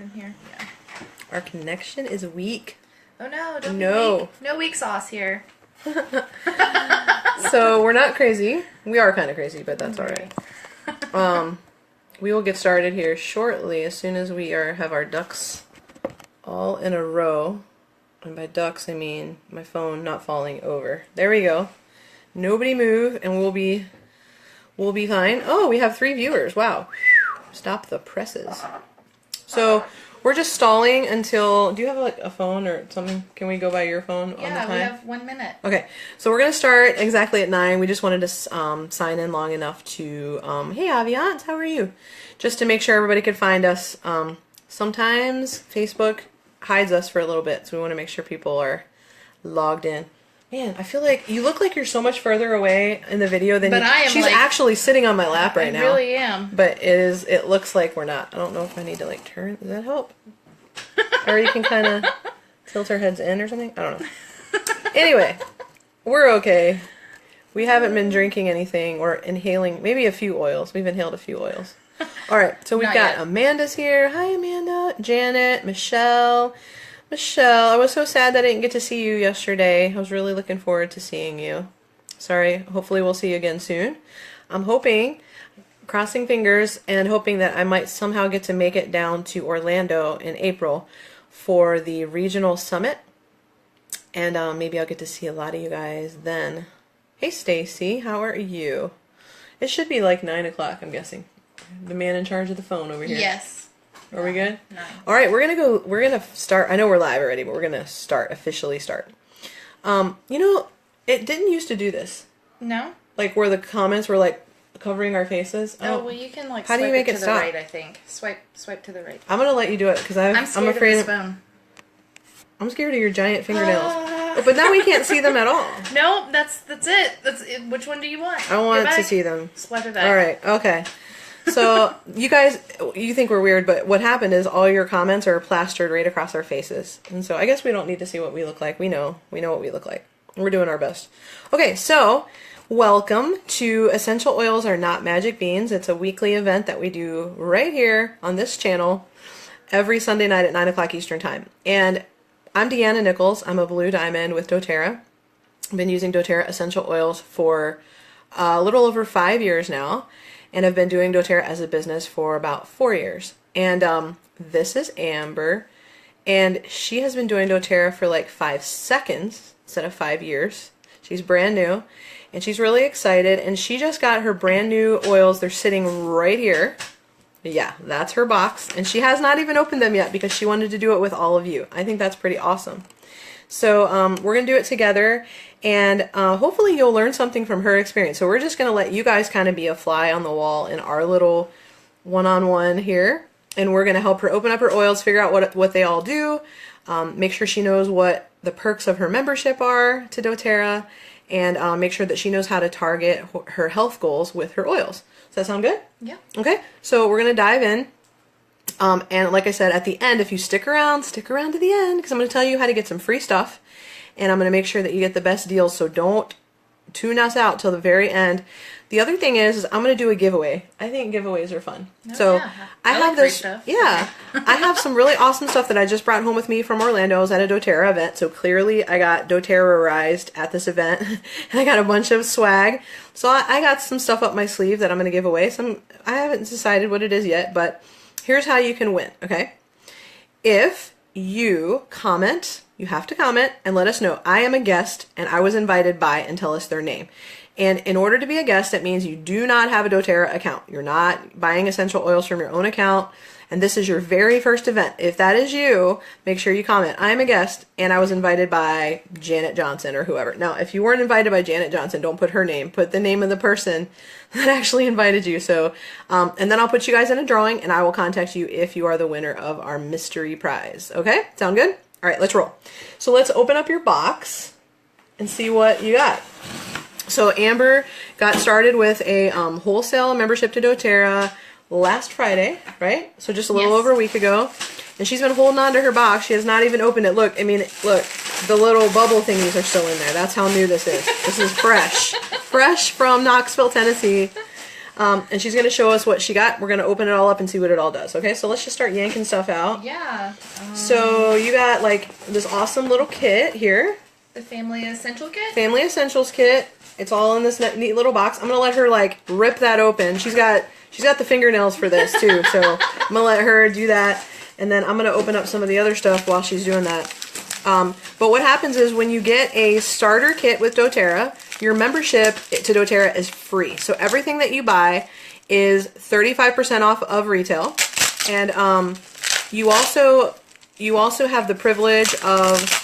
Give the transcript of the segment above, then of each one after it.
in here? Yeah. Our connection is weak. Oh no, don't be weak. No weak sauce here. So we're not crazy. We are kind of crazy, but that's alright. We will get started here shortly as soon as we have our ducks all in a row. And by ducks, I mean my phone not falling over. There we go. Nobody move, and we'll be fine. Oh, we have 3 viewers. Wow. Stop the presses. So we're just stalling until. Do you have like a phone or something? Can we go by your phone on the time? Yeah, we have 1 minute. Okay, so we're gonna start exactly at 9. We just wanted to sign in long enough to. Hey, Aviance, how are you? Just to make sure everybody could find us. Sometimes Facebook hides us for a little bit, so we want to make sure people are logged in. Man, I feel like you look like you're so much further away in the video than she's like, actually sitting on my lap right now. I really am. But it looks like we're not. I don't know if I need to like turn. Does that help? Or you can kind of tilt our heads in or something. I don't know. Anyway, we're okay. We haven't been drinking anything or inhaling. Maybe a few oils. We've inhaled a few oils. All right, so we've got Amanda's here. Hi, Amanda. Janet, Michelle. Michelle, I was so sad that I didn't get to see you yesterday. I was really looking forward to seeing you. Sorry, hopefully we'll see you again soon. I'm hoping, crossing fingers, and hoping that I might somehow get to make it down to Orlando in April for the regional summit. And maybe I'll get to see a lot of you guys then. Hey, Stacy, how are you? It should be like 9 o'clock, I'm guessing. The man in charge of the phone over here. Yes. Are we good? No. All right, we're gonna start. I know we're live already, but we're gonna officially start. You know, it didn't used to do this. No? Like where the comments were like covering our faces. Oh, well, you can like how swipe do you make it to it the stop? right, I think. Swipe to the right. I'm gonna let you do it because I'm afraid of this phone. I'm scared of your giant fingernails. But now we can't see them at all. No, that's it. That's it. Which one do you want? I want to see them. Swipe it back. All right. Okay. So you guys, you think we're weird, but what happened is all your comments are plastered right across our faces. And so I guess we don't need to see what we look like. We know what we look like. We're doing our best. Okay, so welcome to Essential Oils Are Not Magic Beans. It's a weekly event that we do right here on this channel every Sunday night at 9 o'clock Eastern Time. And I'm Deanna Nichols. I'm a Blue Diamond with doTERRA. I've been using doTERRA essential oils for a little over 5 years now. And I've been doing doTERRA as a business for about 4 years. And this is Amber. And she has been doing doTERRA for like 5 seconds instead of 5 years. She's brand new. And she's really excited. And she just got her brand new oils. They're sitting right here. Yeah, that's her box. And she has not even opened them yet because she wanted to do it with all of you. I think that's pretty awesome. So we're going to do it together, and hopefully you'll learn something from her experience. So we're just going to let you guys kind of be a fly on the wall in our little one-on-one here, and we're going to help her open up her oils, figure out what they all do, make sure she knows what the perks of her membership are to doTERRA, and make sure that she knows how to target her health goals with her oils. Does that sound good? Yeah. Okay, so we're going to dive in. And like I said, at the end, if you stick around to the end, because I'm going to tell you how to get some free stuff, and I'm going to make sure that you get the best deals, so don't tune us out till the very end. The other thing is I'm going to do a giveaway. I think giveaways are fun. Oh, so yeah. I have like free this, stuff. yeah, I have some really awesome stuff that I just brought home with me from Orlando. I was at a doTERRA event, so clearly I got doTERRA-ized at this event, and I got a bunch of swag. So I got some stuff up my sleeve that I'm going to give away. I haven't decided what it is yet, but here's how you can win, okay? If you comment, you have to comment and let us know, I am a guest and I was invited by, and tell us their name. And in order to be a guest, that means you do not have a doTERRA account. You're not buying essential oils from your own account, and this is your very first event. If that is you, make sure you comment, I am a guest and I was invited by Janet Johnson or whoever. Now, if you weren't invited by Janet Johnson, don't put her name. Put the name of the person that actually invited you. So, and then I'll put you guys in a drawing, and I will contact you if you are the winner of our mystery prize. Okay? Sound good? All right, let's roll. So let's open up your box and see what you got. So Amber got started with a wholesale membership to doTERRA last Friday, right? So just a little over a week ago. And she's been holding on to her box. She has not even opened it. Look, I mean, look, the little bubble thingies are still in there. That's how new this is. This is fresh. Fresh from Knoxville, Tennessee. And she's going to show us what she got. We're going to open it all up and see what it all does. Okay, so let's just start yanking stuff out. Yeah. So you got like this awesome little kit here. The Family Essential Kit? Family Essentials kit. It's all in this neat little box. I'm going to let her like rip that open. She's got the fingernails for this too. So I'm going to let her do that. And then I'm going to open up some of the other stuff while she's doing that. But what happens is when you get a starter kit with doTERRA, your membership to doTERRA is free. So everything that you buy is 35% off of retail. And you also have the privilege of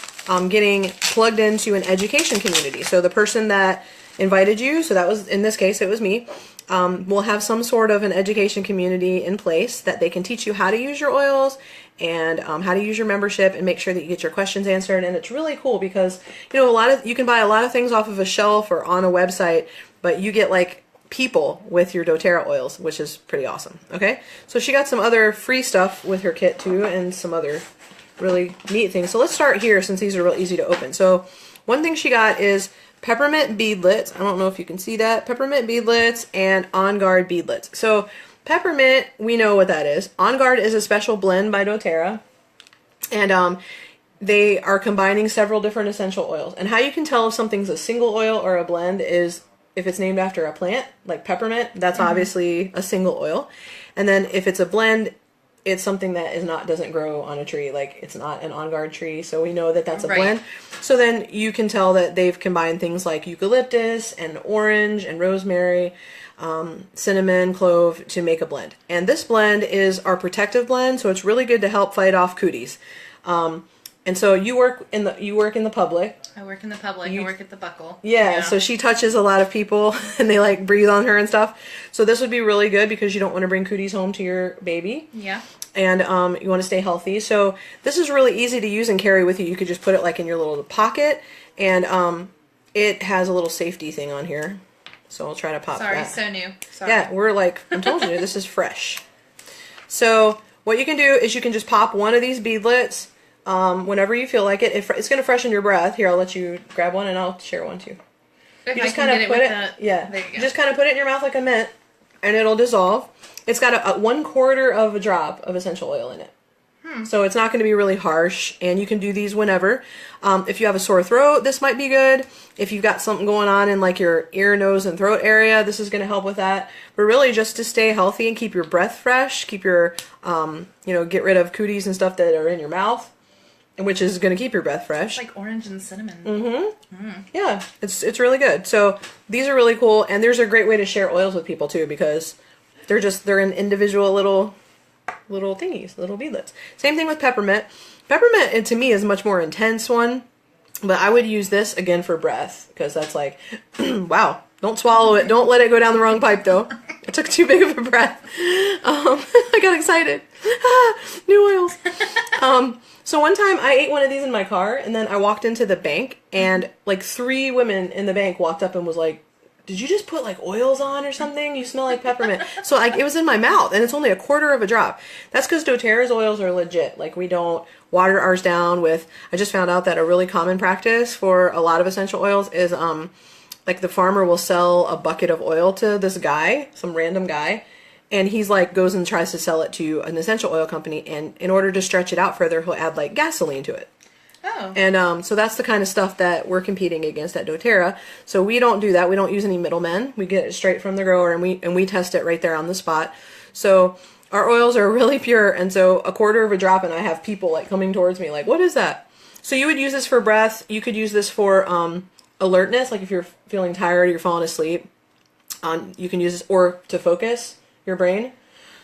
getting plugged into an education community. So the person that invited you, so that was, in this case, it was me, will have some sort of an education community in place that they can teach you how to use your oils and how to use your membership and make sure that you get your questions answered. And it's really cool because, you know, you can buy a lot of things off of a shelf or on a website, but you get like people with your doTERRA oils, which is pretty awesome. Okay, so she got some other free stuff with her kit too and some other really neat things. So let's start here since these are real easy to open. So one thing she got is peppermint beadlets. I don't know if you can see that. Peppermint beadlets and On Guard beadlets. So peppermint, we know what that is. On Guard is a special blend by doTERRA. And they are combining several different essential oils. And how you can tell if something's a single oil or a blend is if it's named after a plant, like peppermint, that's obviously a single oil. And then if it's a blend, it's something that doesn't grow on a tree, like it's not an On Guard tree, so we know that that's a blend. So then you can tell that they've combined things like eucalyptus and orange and rosemary, cinnamon, clove to make a blend. And this blend is our protective blend, so it's really good to help fight off cooties. And so you work in the public. I work in the public. I work at the Buckle. Yeah, so she touches a lot of people and they like breathe on her and stuff. So this would be really good because you don't want to bring cooties home to your baby. Yeah. And you want to stay healthy. So this is really easy to use and carry with you. You could just put it like in your little pocket, and it has a little safety thing on here. So I'll try to pop that. Sorry, so new. Sorry. Yeah, we're like, I told you, this is fresh. So what you can do is you can just pop one of these beadlets whenever you feel like it. It's going to freshen your breath. Here, I'll let you grab one and I'll share one too. If you I just can kind get of put it, there you go. just kind of put it in your mouth like a mint, and it'll dissolve. It's got a 1/4 of a drop of essential oil in it. So it's not going to be really harsh, and you can do these whenever. If you have a sore throat, this might be good. If you've got something going on in like your ear, nose, and throat area, this is going to help with that. But really just to stay healthy and keep your breath fresh, keep your, get rid of cooties and stuff that are in your mouth, which is going to keep your breath fresh. It's like orange and cinnamon. Yeah, it's really good. So these are really cool, and there's a great way to share oils with people too, because they're in individual little thingies, little beadlets. Same thing with peppermint. Peppermint, to me, is a much more intense one, but I would use this again for breath, because that's like, wow, don't swallow it. Don't let it go down the wrong pipe, though. I took too big of a breath. I got excited. New oils. So one time I ate one of these in my car, and then I walked into the bank, and like 3 women in the bank walked up and was like, did you just put like oils on or something? You smell like peppermint. So like it was in my mouth, and it's only 1/4 of a drop. That's because doTERRA's oils are legit. Like we don't water ours down with, I just found out that a really common practice for a lot of essential oils is like the farmer will sell a bucket of oil to this guy, some random guy, and he's like goes and tries to sell it to an essential oil company, and in order to stretch it out further, he'll add like gasoline to it. Oh. And so that's the kind of stuff that we're competing against at doTERRA. So we don't do that. We don't use any middlemen. We get it straight from the grower, and we test it right there on the spot. So our oils are really pure, and so 1/4 of a drop, and I have people like coming towards me like, what is that? So you would use this for breath. You could use this for alertness, like if you're feeling tired or you're falling asleep. You can use this, or to focus your brain.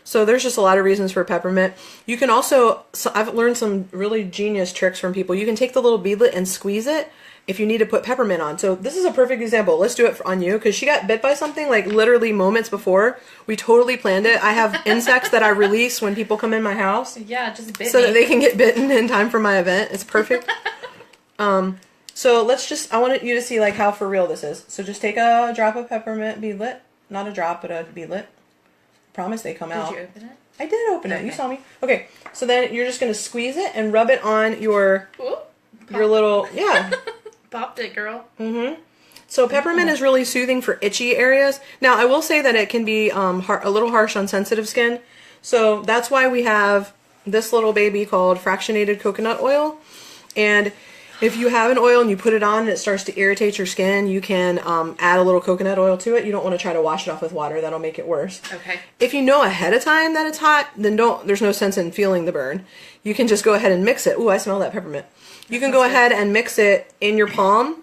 So there's just a lot of reasons for peppermint. You can also, I've learned some really genius tricks from people. You can take the little beadlet and squeeze it if you need to put peppermint on. So this is a perfect example. Let's do it on you, because she got bit by something like literally moments before. We totally planned it. I have insects that I release when people come in my house. Yeah, just bit so me. that they can get bitten in time for my event. It's perfect. So I wanted you to see like how for real this is. So just take a drop of peppermint beadlet. Not a drop, but a beadlet. Promise they come out. Did you open it? I did open it. You saw me. Okay, so then you're just going to squeeze it and rub it on your little, yeah. Popped it, girl. So peppermint is really soothing for itchy areas. Now, I will say that it can be a little harsh on sensitive skin. So that's why we have this little baby called fractionated coconut oil. And if you have an oil and you put it on and it starts to irritate your skin, you can add a little coconut oil to it. You don't want to try to wash it off with water. That'll make it worse. Okay. If you know ahead of time that it's hot, then there's no sense in feeling the burn. You can just go ahead and mix it. Ooh, I smell that peppermint. You can go ahead and mix it in your palm,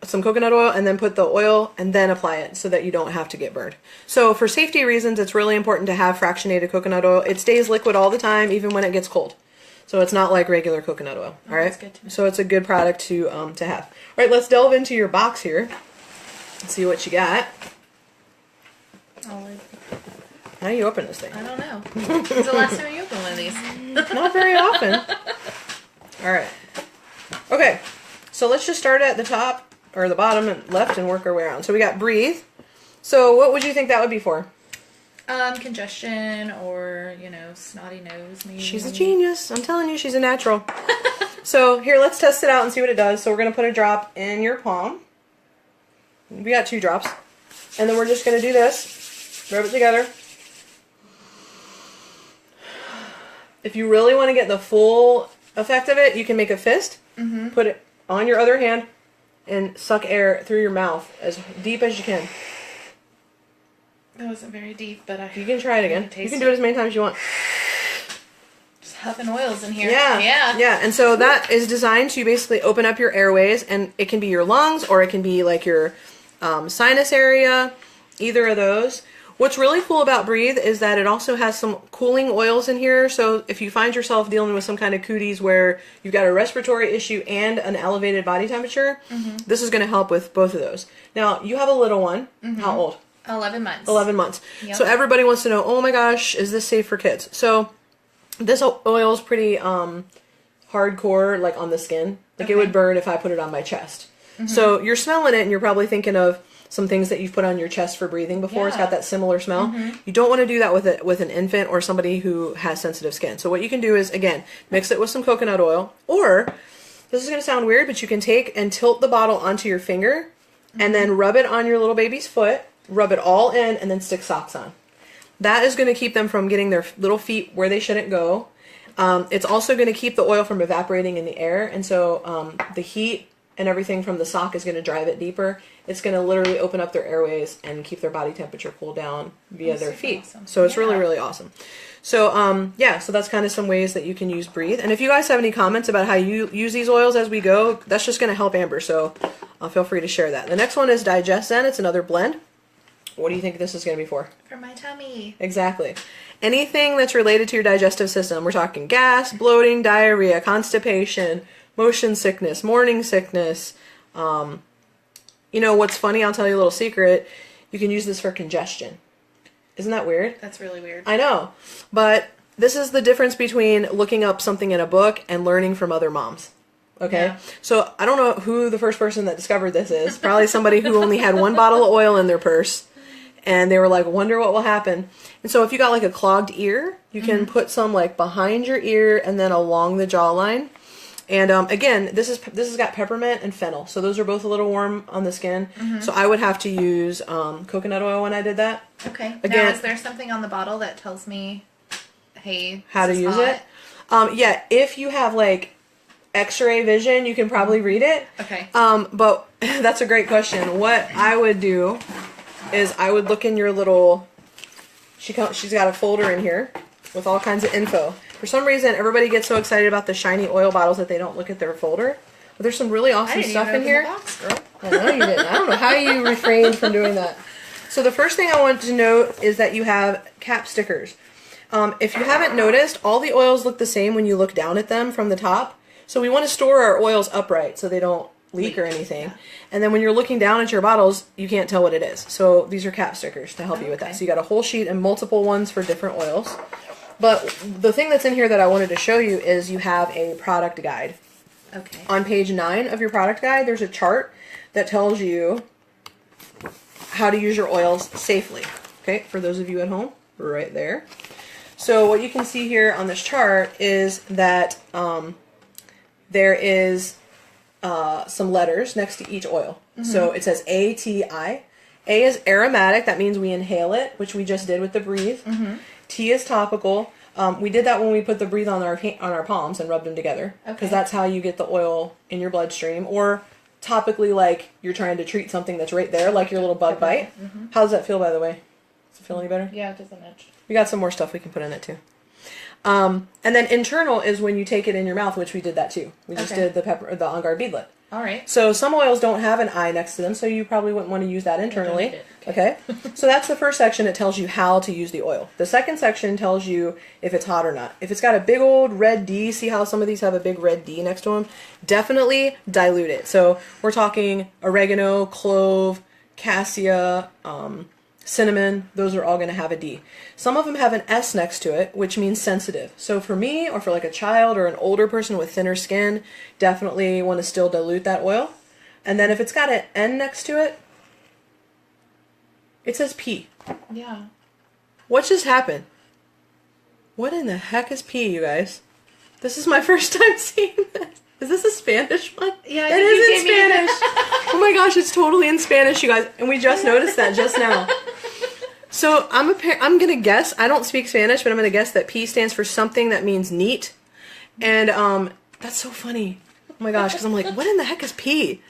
some coconut oil, and then put the oil and then apply it so that you don't have to get burned. So for safety reasons, it's really important to have fractionated coconut oil. It stays liquid all the time, even when it gets cold. So it's not like regular coconut oil. All right. That's good to know. So it's a good product to have. All right, let's delve into your box here. Let's see what you got. How do you open this thing? I don't know. When's the last time you opened one of these? Not very often. All right. Okay. So let's just start at the top or the bottom and left and work our way around. So we got breathe. So what would you think that would be for? Congestion or, snotty nose maybe. She's a genius. I'm telling you, she's a natural. So here, let's test it out and see what it does. So we're going to put a drop in your palm. We got 2 drops. And then we're just going to do this. Rub it together. If you really want to get the full effect of it, you can make a fist. Mm-hmm. Put it on your other hand and suck air through your mouth as deep as you can. That wasn't very deep, but you can try it again. You can do it as many times as you want. Just huffing oils in here. Yeah. And so that is designed to basically open up your airways, and it can be your lungs or it can be like your sinus area, either of those. What's really cool about Breathe is that it also has some cooling oils in here. So if you find yourself dealing with some kind of cooties where you've got a respiratory issue and an elevated body temperature, this is going to help with both of those. Now, you have a little one. How old? 11 months. 11 months. Yep. So everybody wants to know, oh my gosh, is this safe for kids? So this oil is pretty hardcore, like on the skin. Like it would burn if I put it on my chest. So you're smelling it and you're probably thinking of some things that you've put on your chest for breathing before. Yeah. It's got that similar smell. You don't want to do that with an infant or somebody who has sensitive skin. So what you can do is, again, mix it with some coconut oil, or, this is going to sound weird, but you can take and tilt the bottle onto your finger and then rub it on your little baby's foot, rub it all in, and then stick socks on. That is going to keep them from getting their little feet where they shouldn't go. It's also going to keep the oil from evaporating in the air, and so the heat and everything from the sock is going to drive it deeper. It's going to literally open up their airways and keep their body temperature cool down via their feet. Awesome. So it's really, really awesome. So, so that's kind of some ways that you can use Breathe. And if you guys have any comments about how you use these oils as we go, that's just going to help Amber. So feel free to share that. The next one is Digest Zen. It's another blend. What do you think this is going to be for? For my tummy. Exactly. Anything that's related to your digestive system. We're talking gas, bloating, diarrhea, constipation, motion sickness, morning sickness. You know what's funny? I'll tell you a little secret. You can use this for congestion. Isn't that weird? That's really weird. I know. But this is the difference between looking up something in a book and learning from other moms. Okay? Yeah. So I don't know who the first person that discovered this is. Probably somebody who only had one bottle of oil in their purse. And they were like, wonder what will happen. And so if you got like a clogged ear, you can put some like behind your ear and then along the jawline. And again, this has got peppermint and fennel. So those are both a little warm on the skin. So I would have to use coconut oil when I did that. Okay. Again, now, is there something on the bottle that tells me, hey, how to use it? Yeah, if you have like X-ray vision, you can probably read it. Okay. But that's a great question. What I would do is I would look in your little, she's got a folder in here with all kinds of info. For some reason, everybody gets so excited about the shiny oil bottles that they don't look at their folder. But there's some really awesome stuff in here. Box, girl. I know you didn't. I don't know how you refrained from doing that. So the first thing I want to note is that you have cap stickers. If you haven't noticed, all the oils look the same when you look down at them from the top. So we want to store our oils upright so they don't leak or anything. Yeah. And then when you're looking down at your bottles, you can't tell what it is. So these are cap stickers to help you with that. So you got a whole sheet and multiple ones for different oils. But the thing that's in here that I wanted to show you is you have a product guide. Okay. On page 9 of your product guide, there's a chart that tells you how to use your oils safely. Okay, for those of you at home, right there. So what you can see here on this chart is that there is some letters next to each oil. So it says ATI. A is aromatic. That means we inhale it, which we just did with the Breathe. T is topical. We did that when we put the Breathe on our palms and rubbed them together, because that's how you get the oil in your bloodstream. Or topically, like you're trying to treat something that's right there, like your little bug bite. How does that feel, by the way? Does it feel any better? Yeah, it doesn't itch. We got some more stuff we can put in it too. And then internal is when you take it in your mouth, which we did that too. We just did the On Guard beadlet. All right. So some oils don't have an I next to them, so you probably wouldn't want to use that internally. Okay. So that's the first section. It tells you how to use the oil. The second section tells you if it's hot or not. If it's got a big old red D, see how some of these have a big red D next to them? Definitely dilute it. So we're talking oregano, clove, cassia, cinnamon. Those are all going to have a D. Some of them have an S next to it, which means sensitive. So for me, or for like a child or an older person with thinner skin, definitely want to still dilute that oil. And then if it's got an N next to it, it says P. Yeah. What just happened? What in the heck is P, you guys? This is my first time seeing this. Is this a Spanish one? Yeah, it is in Spanish. Oh my gosh, it's totally in Spanish, you guys. And we just noticed that just now. So I'm gonna guess. I don't speak Spanish, but I'm gonna guess that P stands for something that means neat. And that's so funny. Oh my gosh, because I'm like, what in the heck is P?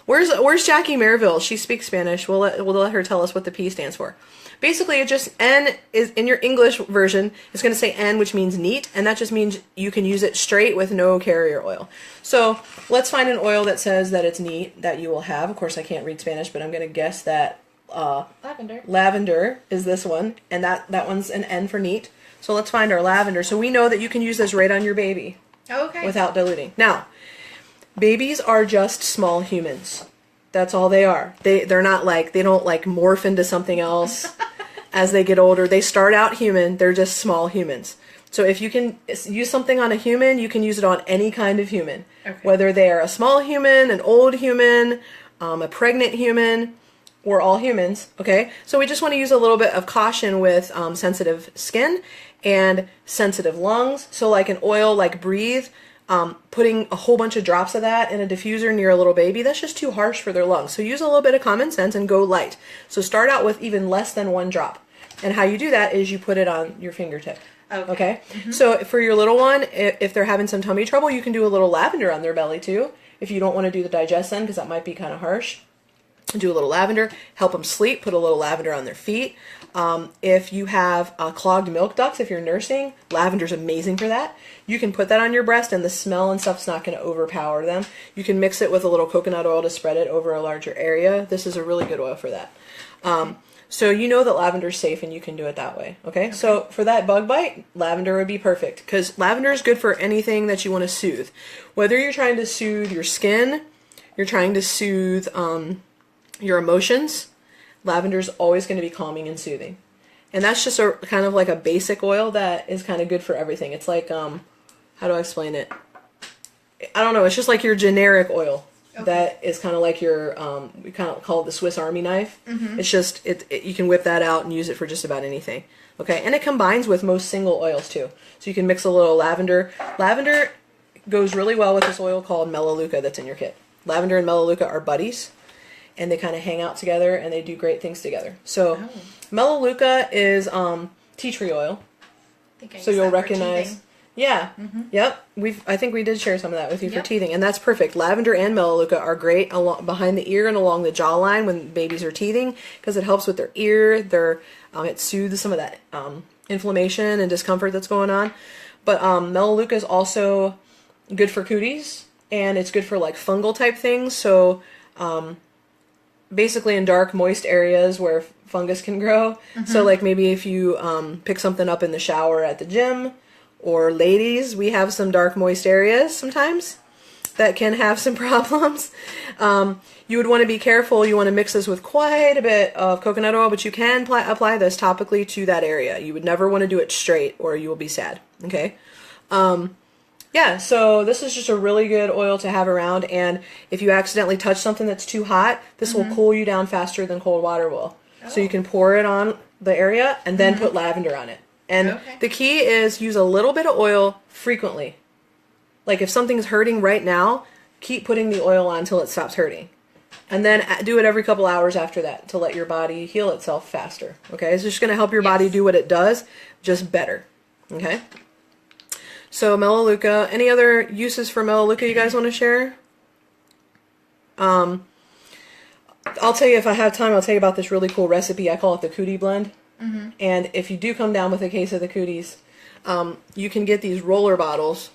Where's Jackie Merville? She speaks Spanish. We'll let her tell us what the P stands for. Basically, it just N is in your English version. It's going to say N, which means neat, and that just means you can use it straight with no carrier oil. So let's find an oil that says that it's neat that you will have. Of course, I can't read Spanish, but I'm going to guess that lavender is this one, and that one's an N for neat. So let's find our lavender. So we know that you can use this right on your baby. Okay. Without diluting. Now, babies are just small humans. That's all they are. They're not like, they don't like morph into something else as they get older. They start out human. They're just small humans. So if you can use something on a human, you can use it on any kind of human. Okay. Whether they are a small human, an old human, a pregnant human, we're all humans, okay? So we just want to use a little bit of caution with sensitive skin and sensitive lungs. So like an oil like Breathe, putting a whole bunch of drops of that in a diffuser near a little baby, that's just too harsh for their lungs. So use a little bit of common sense and go light. So start out with even less than 1 drop. And how you do that is you put it on your fingertip. Okay? So for your little one, if they're having some tummy trouble, you can do a little lavender on their belly too. If you don't want to do the digestion, because that might be kind of harsh. Do a little lavender, help them sleep, put a little lavender on their feet. If you have clogged milk ducts, if you're nursing, lavender's amazing for that. You can put that on your breast and the smell and stuff's not going to overpower them. You can mix it with a little coconut oil to spread it over a larger area. This is a really good oil for that. So you know that lavender's safe and you can do it that way. Okay? So for that bug bite, lavender would be perfect, because lavender is good for anything that you want to soothe. Whether you're trying to soothe your skin, you're trying to soothe your emotions, lavender is always going to be calming and soothing. And that's just a kind of like a basic oil that is kind of good for everything. It's like, how do I explain it? I don't know. It's just like your generic oil that is kind of like your, we kind of call it the Swiss Army knife. It's just, you can whip that out and use it for just about anything. Okay. And it combines with most single oils too. So you can mix a little lavender. Lavender goes really well with this oil called Melaleuca that's in your kit. Lavender and Melaleuca are buddies. And they kind of hang out together, and they do great things together. So, Melaleuca is tea tree oil. So you'll recognize. Yeah. Yep. I think we did share some of that with you for teething, and that's perfect. Lavender and Melaleuca are great behind the ear and along the jawline when babies are teething, because it helps with their ear. It soothes some of that inflammation and discomfort that's going on. But Melaleuca is also good for cooties, and it's good for like fungal type things. So. Basically in dark, moist areas where fungus can grow. So like maybe if you pick something up in the shower at the gym, or ladies, we have some dark, moist areas sometimes that can have some problems. You would want to be careful. You want to mix this with quite a bit of coconut oil, but you can apply this topically to that area. You would never want to do it straight or you will be sad. Okay? Yeah, so this is just a really good oil to have around, and if you accidentally touch something that's too hot, this will cool you down faster than cold water will. So you can pour it on the area and then put lavender on it. And the key is use a little bit of oil frequently. Like if something's hurting right now, keep putting the oil on until it stops hurting. And then do it every couple hours after that to let your body heal itself faster. Okay, it's just going to help your body do what it does, just better. Okay. So Melaleuca. Any other uses for Melaleuca you guys want to share? I'll tell you if I have time. I'll tell you about this really cool recipe. I call it the cootie blend. Mm-hmm. And if you do come down with a case of the cooties, you can get these roller bottles.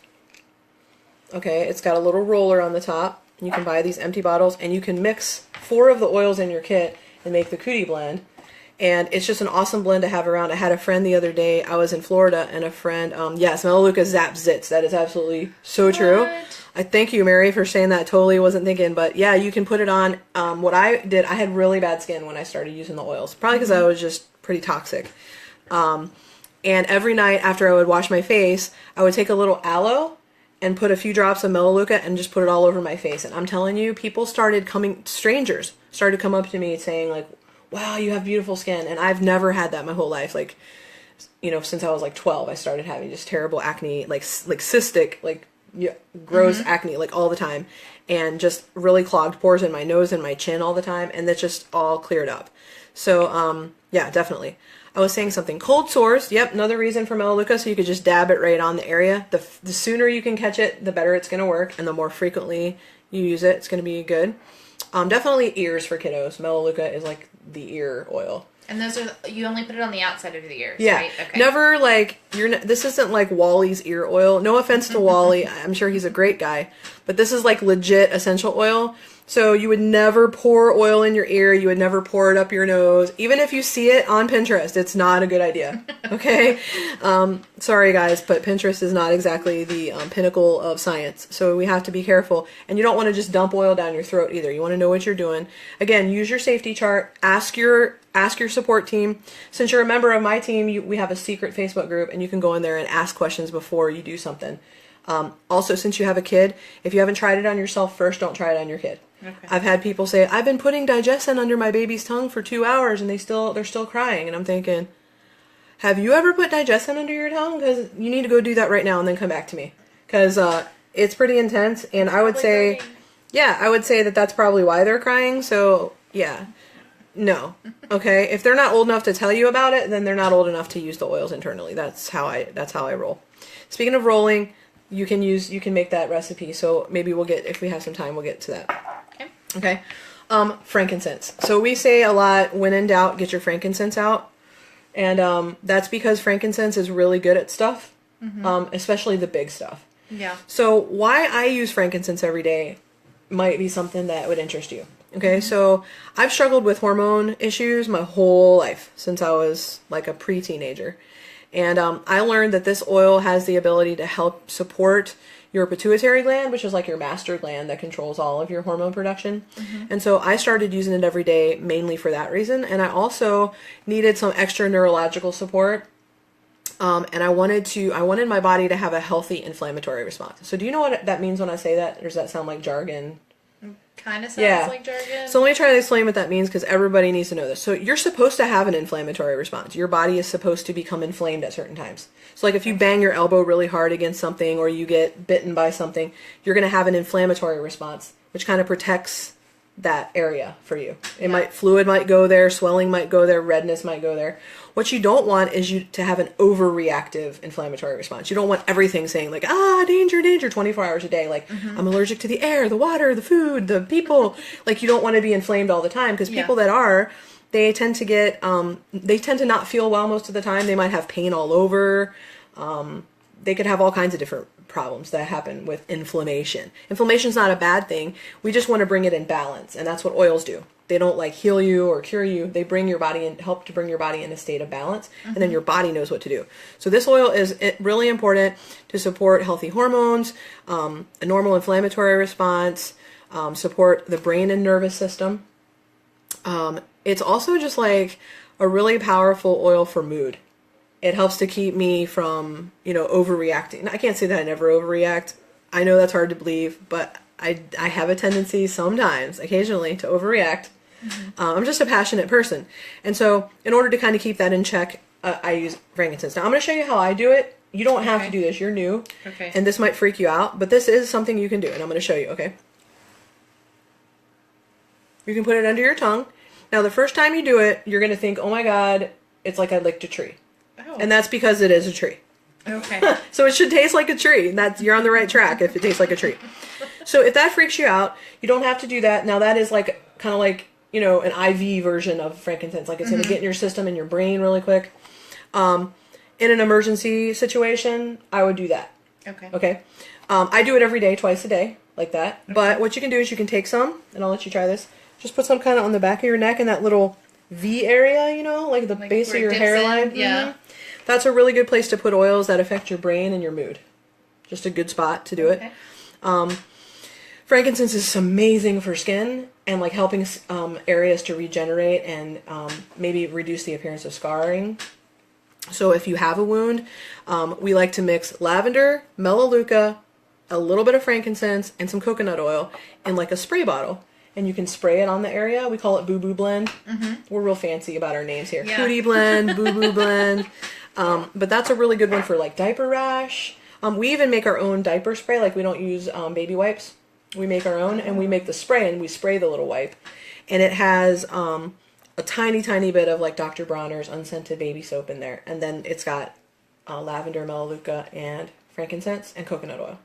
Okay, it's got a little roller on the top. You can buy these empty bottles, and you can mix 4 of the oils in your kit and make the cootie blend. And it's just an awesome blend to have around. I had a friend the other day. I was in Florida, and a friend, yes, Melaleuca zap zits. That is absolutely so true. I thank you, Mary, for saying that. Totally wasn't thinking, but yeah, you can put it on. What I did, I had really bad skin when I started using the oils, probably because I was just pretty toxic. And every night after I would wash my face, I would take a little aloe and put a few drops of Melaleuca and just put it all over my face. And I'm telling you, strangers started to come up to me saying like, wow, you have beautiful skin. And I've never had that my whole life. Like, since I was like 12, I started having just terrible acne, like cystic, like gross acne, like all the time. And just really clogged pores in my nose and my chin all the time. And that just all cleared up. So, yeah, definitely. I was saying something. Cold sores. Yep, another reason for Melaleuca, so you could just dab it right on the area. The sooner you can catch it, the better it's going to work, and the more frequently you use it, it's going to be good. Definitely ears for kiddos. Melaleuca is like the ear oil. And those are, you only put it on the outside of the ears, yeah. Right? Okay. Never like, this isn't like Wally's ear oil. No offense to Wally. I'm sure he's a great guy. But this is like legit essential oil. So you would never pour oil in your ear. You would never pour it up your nose. Even if you see it on Pinterest, it's not a good idea. Okay? Sorry, guys, but Pinterest is not exactly the pinnacle of science. So we have to be careful. And you don't want to just dump oil down your throat either. You want to know what you're doing. Again, use your safety chart. Ask your support team. Since you're a member of my team, we have a secret Facebook group, and you can go in there and ask questions before you do something. Also, since you have a kid, if you haven't tried it on yourself first, don't try it on your kid. Okay. I've had people say, I've been putting digestin under my baby's tongue for 2 hours and they're still crying. And I'm thinking, have you ever put digestin under your tongue? Because you need to go do that right now and then come back to me. Because it's pretty intense. And I would say, I would say that that's probably why they're crying. So, yeah. No. Okay. If they're not old enough to tell you about it, then they're not old enough to use the oils internally. That's how I roll. Speaking of rolling, you can make that recipe. So maybe if we have some time, we'll get to that. Okay. Frankincense. So we say a lot, when in doubt, get your frankincense out. And that's because frankincense is really good at stuff, especially the big stuff. Yeah. So why I use frankincense every day might be something that would interest you. Okay, so I've struggled with hormone issues my whole life, since I was like a pre-teenager. And I learned that this oil has the ability to help support your pituitary gland, which is like your master gland that controls all of your hormone production. And so I started using it every day mainly for that reason. And I also needed some extra neurological support. And I wanted my body to have a healthy inflammatory response. So do you know what that means when I say that? Or does that sound like jargon? Kind of sounds like jargon. So let me try to explain what that means, because everybody needs to know this. So you're supposed to have an inflammatory response. Your body is supposed to become inflamed at certain times. So like if you bang your elbow really hard against something, or you get bitten by something, you're going to have an inflammatory response, which kind of protects that area for you. Fluid might go there, swelling might go there, redness might go there. What you don't want is you to have an overreactive inflammatory response. You don't want everything saying like, danger, danger, 24 hours a day. Like, I'm allergic to the air, the water, the food, the people. Like, you don't want to be inflamed all the time, because people that are, they tend to get, they tend to not feel well most of the time. They might have pain all over. They could have all kinds of different problems that happen with inflammation. Inflammation's not a bad thing. We just want to bring it in balance, and that's what oils do. They don't like heal you or cure you. They bring your body in, help to bring your body in a state of balance, and then your body knows what to do. So this oil is really important to support healthy hormones, a normal inflammatory response, support the brain and nervous system. It's also just like a really powerful oil for mood. It helps to keep me from, overreacting. I can't say that I never overreact. I know that's hard to believe, but I have a tendency sometimes, occasionally, to overreact. I'm just a passionate person. And so in order to kind of keep that in check, I use frankincense. Now I'm going to show you how I do it. You don't have to do this. You're new. Okay. And this might freak you out, but this is something you can do, and I'm going to show you, okay? You can put it under your tongue. Now, the first time you do it, you're going to think, oh my God, it's like I licked a tree. Oh. And that's because it is a tree. Okay. So it should taste like a tree. And you're on the right track if it tastes like a tree. So if that freaks you out, you don't have to do that. Now, that is like kind of like, you know, an IV version of frankincense. Like it's going to get in your system and your brain really quick. In an emergency situation, I would do that. Okay. Okay. I do it every day, twice a day, like that. Okay. But what you can do is you can take some, and I'll let you try this. Just put some kind of on the back of your neck in that little V area, you know, like the base of your hairline. Yeah. That's a really good place to put oils that affect your brain and your mood. Just a good spot to do it. Frankincense is amazing for skin and like helping areas to regenerate and maybe reduce the appearance of scarring. So if you have a wound, we like to mix lavender, melaleuca, a little bit of frankincense, and some coconut oil in like a spray bottle. And you can spray it on the area. We call it Boo Boo Blend. We're real fancy about our names here. Yeah. Cootie Blend, Boo Boo Blend. But that's a really good one for like diaper rash. We even make our own diaper spray. Like we don't use baby wipes. We make our own, and we make the spray, and we spray the little wipe. And it has a tiny, tiny bit of like Dr. Bronner's unscented baby soap in there. And then it's got lavender, melaleuca, and frankincense, and coconut oil.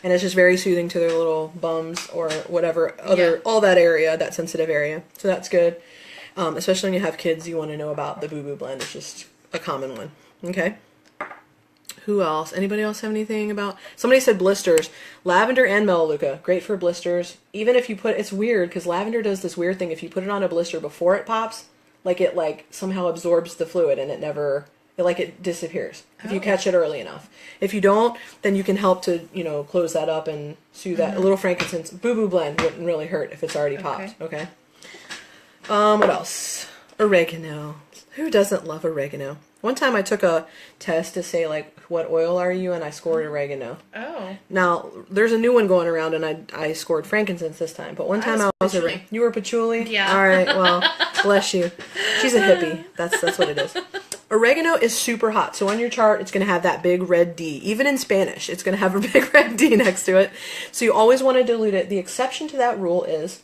And it's just very soothing to their little bums or whatever all that area, that sensitive area. So that's good. Especially when you have kids, you want to know about the Boo Boo Blend. It's just a common one. Okay. Who else? Anybody else have anything about? Somebody said blisters. Lavender and melaleuca. Great for blisters. Even if you put, it's weird because lavender does this weird thing. If you put it on a blister before it pops, like it like somehow absorbs the fluid and it disappears if you catch it early enough. If you don't, then you can help to, you know, close that up and soothe that. A little frankincense Boo Boo Blend wouldn't really hurt if it's already popped. Okay. What else? Oregano. Who doesn't love oregano? One time I took a test to say, like, what oil are you? And I scored oregano. Oh. Now, there's a new one going around, and I scored frankincense this time. But one time I was oregano. You were patchouli? Yeah. All right, well, bless you. She's a hippie. That's what it is. Oregano is super hot. So on your chart, it's going to have that big red D. Even in Spanish, it's going to have a big red D next to it. So you always want to dilute it. The exception to that rule is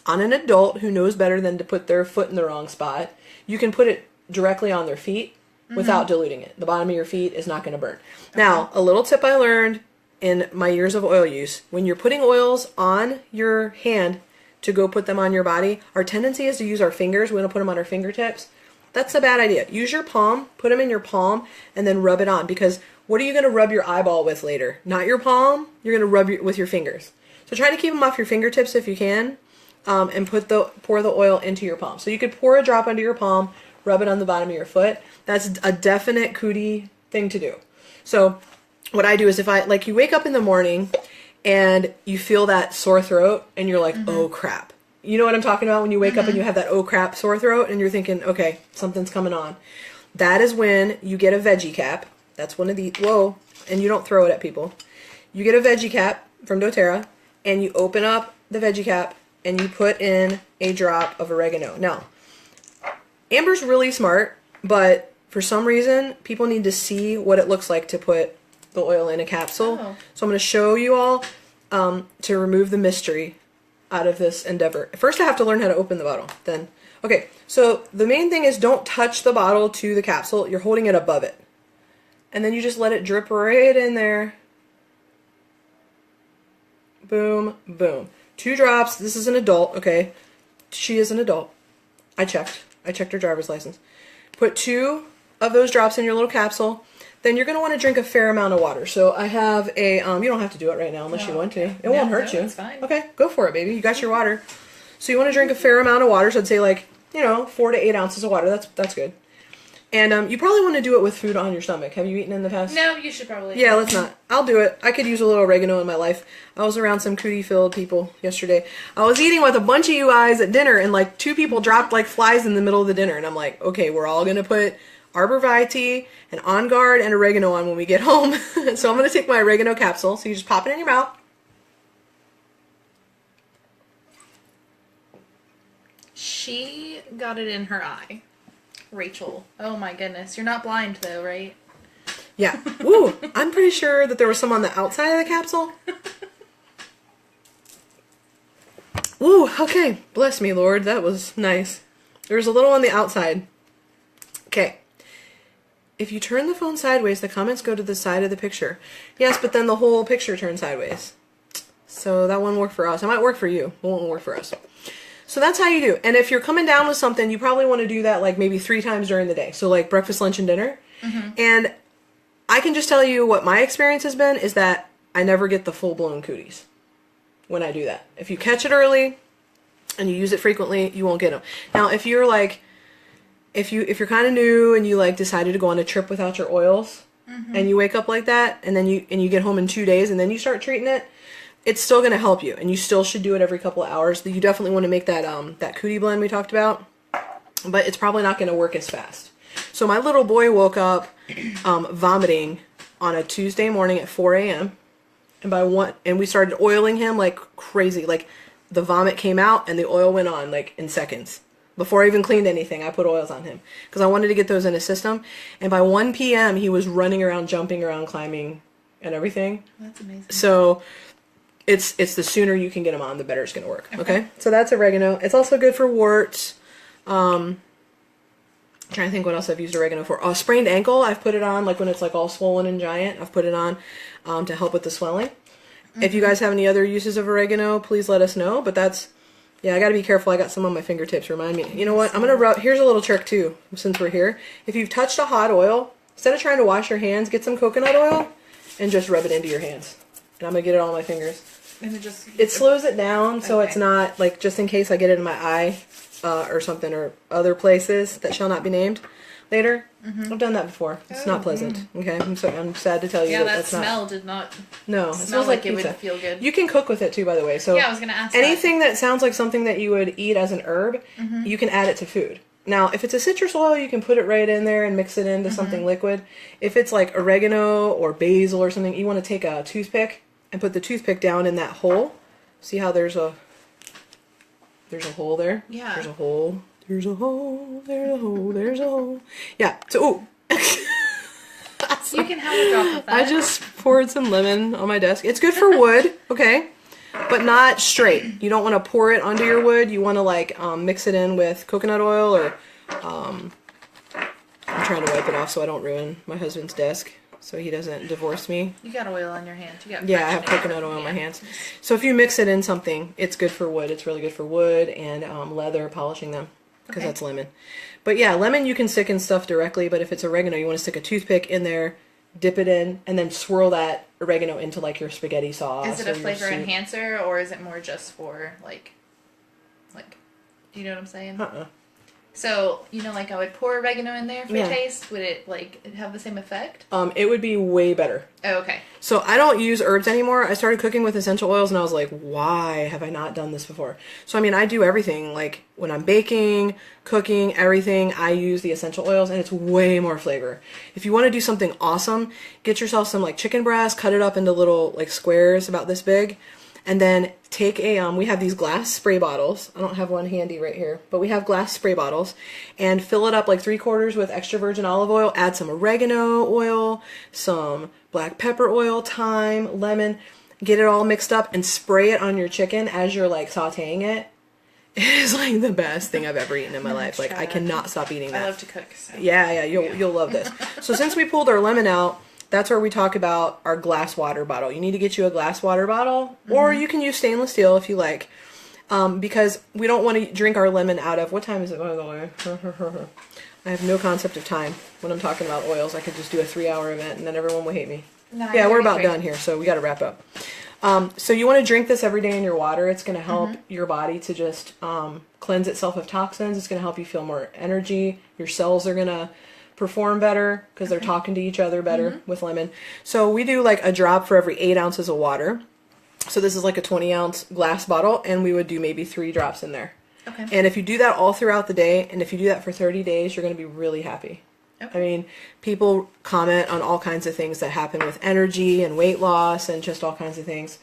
on an adult who knows better than to put their foot in the wrong spot, you can put it directly on their feet without diluting it. The bottom of your feet is not going to burn. Okay. Now, a little tip I learned in my years of oil use, when you're putting oils on your hand to go put them on your body, our tendency is to use our fingers. We want to put them on our fingertips. That's a bad idea. Use your palm, put them in your palm, and then rub it on. Because what are you going to rub your eyeball with later? Not your palm. You're going to rub with your fingers. So try to keep them off your fingertips if you can, and pour the oil into your palm. So you could pour a drop under your palm, rub it on the bottom of your foot. That's a definite cootie thing to do. So what I do is if you wake up in the morning and you feel that sore throat and you're like, oh crap. You know what I'm talking about when you wake up and you have that oh crap sore throat and you're thinking, okay, something's coming on. That is when you get a veggie cap. That's one of the, whoa, and you don't throw it at people. You get a veggie cap from doTERRA and you open up the veggie cap and you put in a drop of oregano. Now, Amber's really smart, but for some reason, people need to see what it looks like to put the oil in a capsule. Oh. So I'm going to show you all to remove the mystery out of this endeavor. First, I have to learn how to open the bottle. Then, okay, so the main thing is don't touch the bottle to the capsule. You're holding it above it. And then you just let it drip right in there. Boom, boom. 2 drops. This is an adult, okay? She is an adult. I checked her driver's license. Put 2 of those drops in your little capsule. Then you're going to want to drink a fair amount of water. So I have a, you don't have to do it right now unless you want to. It won't hurt you. It's fine. Okay, go for it, baby. You got your water. So you want to drink a fair amount of water. So I'd say 4 to 8 ounces of water. That's good. And you probably want to do it with food on your stomach. Have you eaten in the past? No, you should probably. Yeah, let's not. I'll do it. I could use a little oregano in my life. I was around some cootie-filled people yesterday. I was eating with a bunch of you guys at dinner, and 2 people dropped like flies in the middle of the dinner. And I'm like, okay, we're all going to put Arbor Vitae and On Guard and oregano on when we get home. So I'm going to take my oregano capsule. So you just pop it in your mouth. She got it in her eye. Rachel. Oh my goodness. You're not blind though, right? Yeah. Ooh, I'm pretty sure that there was some on the outside of the capsule. Woo, okay. Bless me, Lord. That was nice. There's a little on the outside. Okay. If you turn the phone sideways, the comments go to the side of the picture. Yes, but then the whole picture turns sideways. So that won't work for us. It might work for you. It won't work for us. So that's how you do. And if you're coming down with something, you probably want to do that like maybe 3 times during the day. So like breakfast, lunch, and dinner. And I can just tell you what my experience has been is that I never get the full-blown cooties when I do that. If you catch it early and you use it frequently, you won't get them. Now, if you're like, if you're kind of new and you like decided to go on a trip without your oils and you wake up like that and then you get home in 2 days and then you start treating it, it's still going to help you, and you still should do it every couple of hours. You definitely want to make that that cootie blend we talked about, but it's probably not going to work as fast. So my little boy woke up vomiting on a Tuesday morning at 4 a.m. and we started oiling him like crazy. Like the vomit came out and the oil went on like in seconds. Before I even cleaned anything, I put oils on him because I wanted to get those in his system. And by 1 p.m. he was running around, jumping around, climbing, and everything. That's amazing. So it's the sooner you can get them on, the better it's going to work. Okay? So that's oregano. It's also good for warts. I'm trying to think what else I've used oregano for. Oh, sprained ankle. I've put it on like when it's like all swollen and giant. I've put it on to help with the swelling. If you guys have any other uses of oregano, please let us know. But that's, yeah, I got to be careful. I got some on my fingertips. Remind me. You know what? I'm going to rub. Here's a little trick too, since we're here. If you've touched a hot oil, instead of trying to wash your hands, get some coconut oil and just rub it into your hands. And I'm going to get it all on my fingers. And it slows it down, so it's not, like, just in case I get it in my eye or something, or other places that shall not be named later. I've done that before. It's not pleasant. Okay, I'm sad to tell you that that's smell did not. No, it smell smells like it pizza. would feel good. You can cook with it too, by the way. So yeah, I was gonna ask. Anything that sounds like something that you would eat as an herb, you can add it to food. Now, if it's a citrus oil, you can put it right in there and mix it into something liquid. If it's like oregano or basil or something, you want to take a toothpick and put the toothpick down in that hole. See how there's a hole there? Yeah. There's a hole. There's a hole. There's a hole. There's a hole. Yeah. So, ooh. You can have a drop of that. I just poured some lemon on my desk. It's good for wood, okay? But not straight. You don't want to pour it onto your wood. You want to like mix it in with coconut oil or I'm trying to wipe it off so I don't ruin my husband's desk, so he doesn't divorce me. You got oil on your hands. You got I have coconut oil on my hands. So if you mix it in something, it's good for wood. It's really good for wood and leather, polishing them, because that's lemon. But yeah, lemon you can stick in stuff directly, but if it's oregano, you want to stick a toothpick in there, dip it in, and then swirl that oregano into like your spaghetti sauce. Is it a flavor enhancer, or is it more just for like, do you know what I'm saying? So, you know, like I would pour oregano in there for taste. Would it like have the same effect? It would be way better. Oh, okay. So I don't use herbs anymore. I started cooking with essential oils and I was like, why have I not done this before? So I mean, I do everything. Like when I'm baking, cooking, everything, I use the essential oils and it's way more flavor. If you want to do something awesome, get yourself some like chicken breast, cut it up into little like squares about this big. And then take a, we have these glass spray bottles. I don't have one handy right here, but we have glass spray bottles. And fill it up like 3/4 with extra virgin olive oil. Add some oregano oil, some black pepper oil, thyme, lemon. Get it all mixed up and spray it on your chicken as you're like sauteing it. It is like the best thing I've ever eaten in my life. Like I cannot stop eating that. I love to cook. So. Yeah, you'll love this. So since we pulled our lemon out, that's where we talk about our glass water bottle. You need to get you a glass water bottle, or you can use stainless steel if you like, because we don't want to drink our lemon out of, what time is it, by the way? I have no concept of time when I'm talking about oils. I could just do a 3-hour event and then everyone will hate me. Yeah, we're about done here, so we got to wrap up. So you want to drink this every day in your water. It's going to help your body to just cleanse itself of toxins. It's going to help you feel more energy. Your cells are going to perform better because they're talking to each other better with lemon. So we do like a drop for every 8 ounces of water. So this is like a 20-ounce glass bottle, and we would do maybe 3 drops in there. Okay. And if you do that all throughout the day, and if you do that for 30 days, you're going to be really happy. Okay. I mean, people comment on all kinds of things that happen with energy and weight loss and just all kinds of things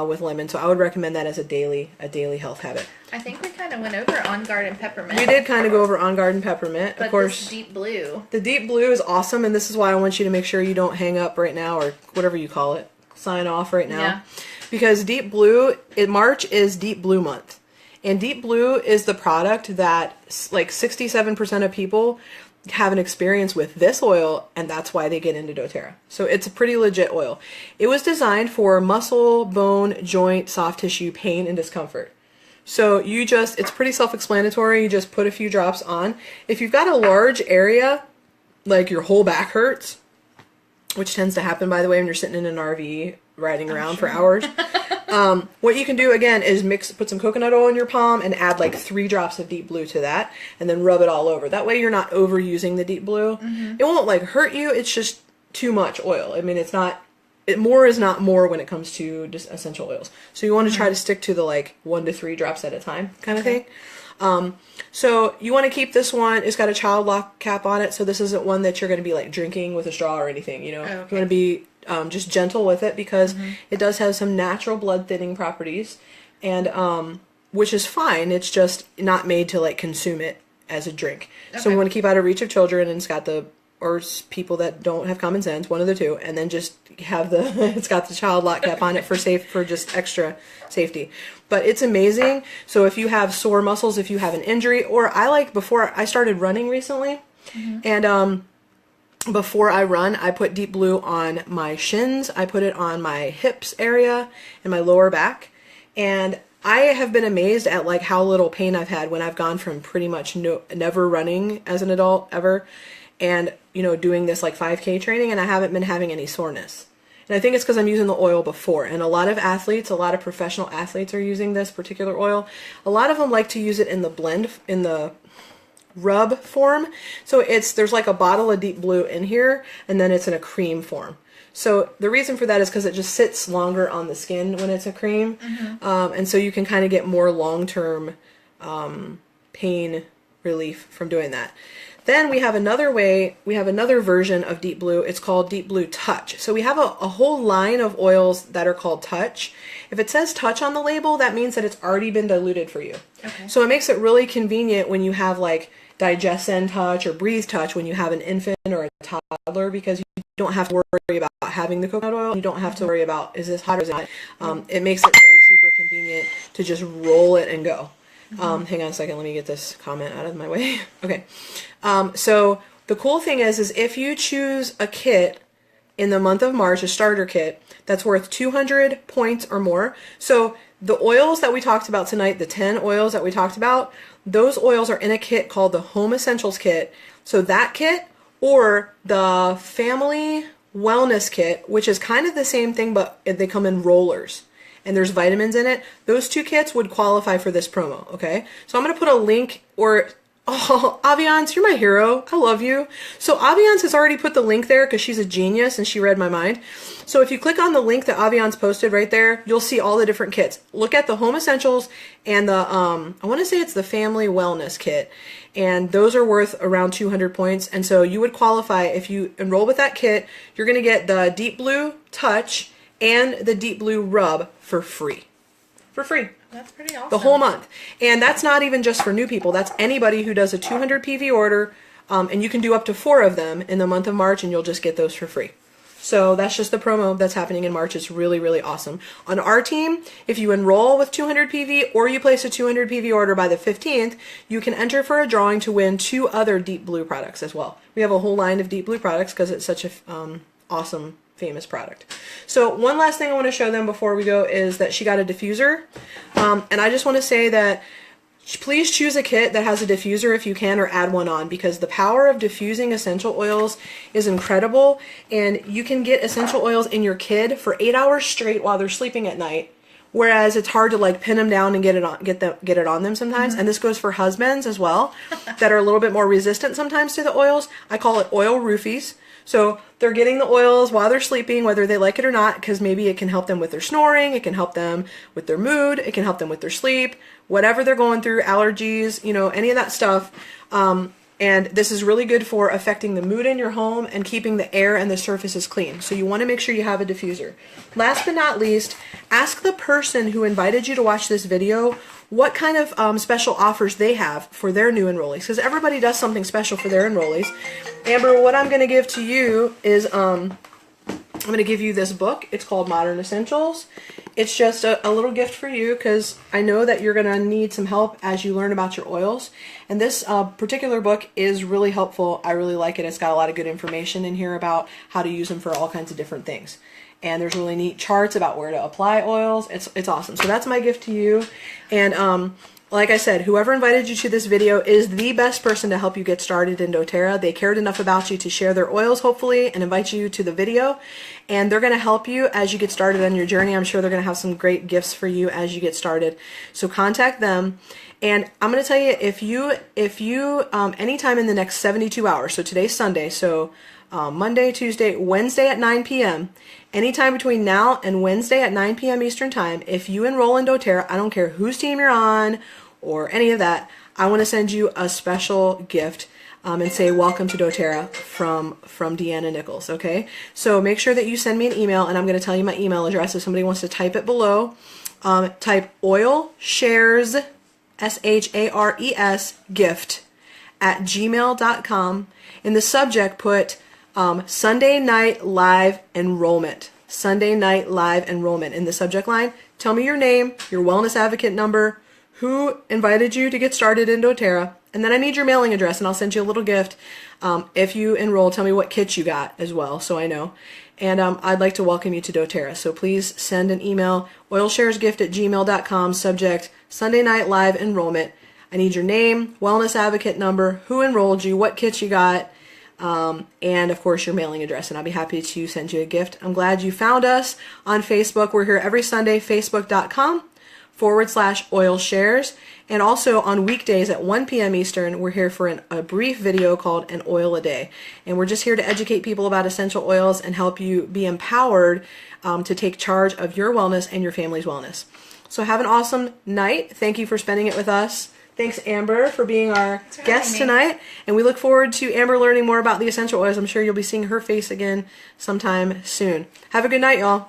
with lemon. So I would recommend that as a daily health habit. I think we kind of went over On Guard and peppermint. We did kind of go over On Guard and peppermint. But of course, this deep blue. The deep blue is awesome, and this is why I want you to make sure you don't hang up right now, or whatever you call it, sign off right now. Yeah. Because deep blue, March is deep blue month. And Deep Blue is the product that like 67% of people have an experience with this oil, and that's why they get into doTERRA. So it's a pretty legit oil. It was designed for muscle, bone, joint, soft tissue pain and discomfort. So it's pretty self-explanatory. You just put a few drops on. If you've got a large area, like your whole back hurts, which tends to happen, by the way, when you're sitting in an RV riding around for hours. What you can do, again, is put some coconut oil in your palm and add like 3 drops of Deep Blue to that, and then rub it all over. That way you're not overusing the Deep Blue. It won't like hurt you. It's just too much oil. I mean, more is not more when it comes to just essential oils. So you want to try to stick to the like 1 to 3 drops at a time kind of thing. So you want to keep this one. It's got a child lock cap on it, so this isn't one that you're going to be like drinking with a straw or anything, you know. You want to be just gentle with it, because it does have some natural blood thinning properties, and which is fine. It's just not made to like consume it as a drink. So we want to keep out of reach of children, and it's got or people that don't have common sense, one of the two, and then just have it's got the child lock cap on it for just extra safety. But it's amazing. So if you have sore muscles, if you have an injury, or before I started running recently, and before I run, I put Deep Blue on my shins, I put it on my hips area and my lower back, and I have been amazed at like how little pain I've had when I've gone from pretty much never running as an adult ever, and doing this like 5K training, and I haven't been having any soreness. And I think it's because I'm using the oil before, and a lot of professional athletes are using this particular oil. A lot of them like to use it in the rub form. So there's like a bottle of Deep Blue in here, and then it's in a cream form. So the reason for that is because it just sits longer on the skin when it's a cream, and so you can kind of get more long-term pain relief from doing that. Then we have another version of Deep Blue. It's called Deep Blue Touch. So we have a whole line of oils that are called Touch. If it says Touch on the label, that means that it's already been diluted for you. So it makes it really convenient when you have like Digest-N Touch or Breathe Touch when you have an infant or a toddler, because you don't have to worry about having the coconut oil. You don't have to worry about, is this hot or is it not? It makes it really super convenient to just roll it and go. Hang on a second, let me get this comment out of my way. Okay. So the cool thing is if you choose a kit in the month of March, a starter kit, that's worth 200 points or more. So the oils that we talked about tonight, the 10 oils that we talked about, those oils are in a kit called the Home Essentials Kit. So that kit, or the Family Wellness Kit, which is kind of the same thing, but they come in rollers, and there's vitamins in it. Those 2 kits would qualify for this promo, okay? So I'm going to put a link, Aviance, you're my hero. I love you. So Aviance has already put the link there because she's a genius and she read my mind. So if you click on the link that Aviance posted right there, you'll see all the different kits. Look at the Home Essentials and the, I want to say it's the Family Wellness Kit. And those are worth around 200 points. And so you would qualify, if you enroll with that kit, you're going to get the Deep Blue Touch and the Deep Blue Rub for free. For free. That's pretty awesome. The whole month. And that's not even just for new people. That's anybody who does a 200 PV order, and you can do up to 4 of them in the month of March, and you'll just get those for free. So that's just the promo that's happening in March. It's really, really awesome. On our team, if you enroll with 200 PV or you place a 200 PV order by the 15th, you can enter for a drawing to win 2 other Deep Blue products as well. We have a whole line of Deep Blue products because it's such a awesome, famous product. So one last thing I want to show them before we go is that she got a diffuser. And I just want to say that please choose a kit that has a diffuser if you can, or add one on, because the power of diffusing essential oils is incredible, and you can get essential oils in your kid for 8 hours straight while they're sleeping at night, whereas it's hard to like pin them down and get it on them sometimes. And this goes for husbands as well that are a little bit more resistant sometimes to the oils. I call it oil roofies. So they're getting the oils while they're sleeping, whether they like it or not, because maybe it can help them with their snoring, it can help them with their mood, it can help them with their sleep, whatever they're going through, allergies, any of that stuff. And this is really good for affecting the mood in your home and keeping the air and the surfaces clean. So you want to make sure you have a diffuser. Last but not least, ask the person who invited you to watch this video what kind of special offers they have for their new enrollees, because everybody does something special for their enrollees. Amber, what I'm going to give to you is I'm going to give you this book. It's called Modern Essentials, it's just a little gift for you because I know that you're going to need some help as you learn about your oils. And this particular book is really helpful. I really like it. It's got a lot of good information in here about how to use them for all kinds of different things. And there's really neat charts about where to apply oils. It's awesome. So that's my gift to you. And like I said, whoever invited you to this video is the best person to help you get started in doTERRA. They cared enough about you to share their oils, hopefully, and invite you to the video. And they're going to help you as you get started on your journey. I'm sure they're going to have some great gifts for you as you get started. So contact them. And I'm going to tell you, if you anytime in the next 72 hours, so today's Sunday, so Monday, Tuesday, Wednesday at 9 p.m., anytime between now and Wednesday at 9 p.m. Eastern Time, if you enroll in doTERRA, I don't care whose team you're on or any of that, I want to send you a special gift and say welcome to doTERRA from Deanna Nichols, okay? So make sure that you send me an email, and I'm going to tell you my email address if somebody wants to type it below. Type oil shares, SHARES, gift at gmail.com. In the subject, put Sunday night live enrollment. Sunday night live enrollment in the subject line. Tell me your name, your wellness advocate number, who invited you to get started in doTERRA, and then I need your mailing address, and I'll send you a little gift. If you enroll, tell me what kits you got as well, so I know. And I'd like to welcome you to doTERRA. So please send an email, oilsharesgift@gmail.com, subject Sunday night live enrollment. I need your name, wellness advocate number, who enrolled you, what kits you got, and of course your mailing address, and I'll be happy to send you a gift. I'm glad you found us on Facebook. We're here every Sunday, facebook.com/oil shares, and also on weekdays at 1 p.m. Eastern, we're here for a brief video called An Oil a Day, and we're just here to educate people about essential oils and help you be empowered to take charge of your wellness and your family's wellness. So have an awesome night. Thank you for spending it with us. Thanks, Amber, for being our guest tonight. And we look forward to Amber learning more about the essential oils. I'm sure you'll be seeing her face again sometime soon. Have a good night, y'all.